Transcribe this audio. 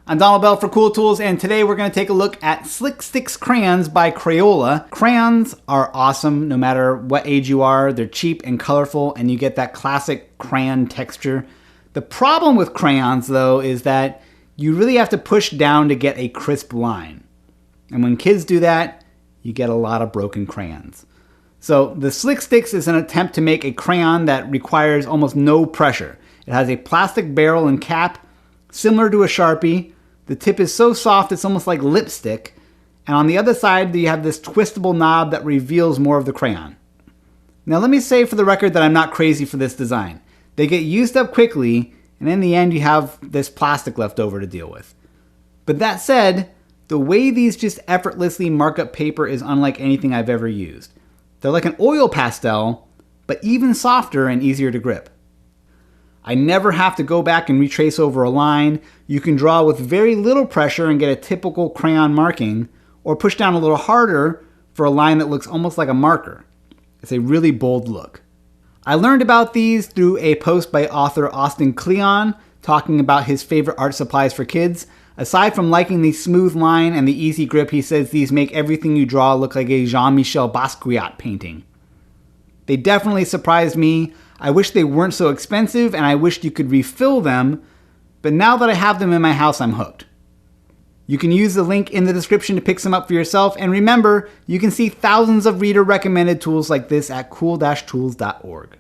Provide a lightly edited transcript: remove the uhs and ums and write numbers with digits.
I'm Donald Bell for Cool Tools, and today we're going to take a look at Slick Stix crayons by Crayola. Crayons are awesome no matter what age you are. They're cheap and colorful, and you get that classic crayon texture. The problem with crayons, though, is that you really have to push down to get a crisp line. And when kids do that, you get a lot of broken crayons. So the Slick Stix is an attempt to make a crayon that requires almost no pressure. It has a plastic barrel and cap, similar to a Sharpie. The tip is so soft it's almost like lipstick. And on the other side, you have this twistable knob that reveals more of the crayon. Now let me say for the record that I'm not crazy for this design. They get used up quickly, and in the end you have this plastic left over to deal with. But that said, the way these just effortlessly mark up paper is unlike anything I've ever used. They're like an oil pastel, but even softer and easier to grip. I never have to go back and retrace over a line. You can draw with very little pressure and get a typical crayon marking, or push down a little harder for a line that looks almost like a marker. It's a really bold look. I learned about these through a post by author Austin Kleon talking about his favorite art supplies for kids. Aside from liking the smooth line and the easy grip, he says these make everything you draw look like a Jean-Michel Basquiat painting. They definitely surprised me. I wish they weren't so expensive, and I wished you could refill them, but now that I have them in my house, I'm hooked. You can use the link in the description to pick some up for yourself, and remember, you can see thousands of reader-recommended tools like this at cool-tools.org.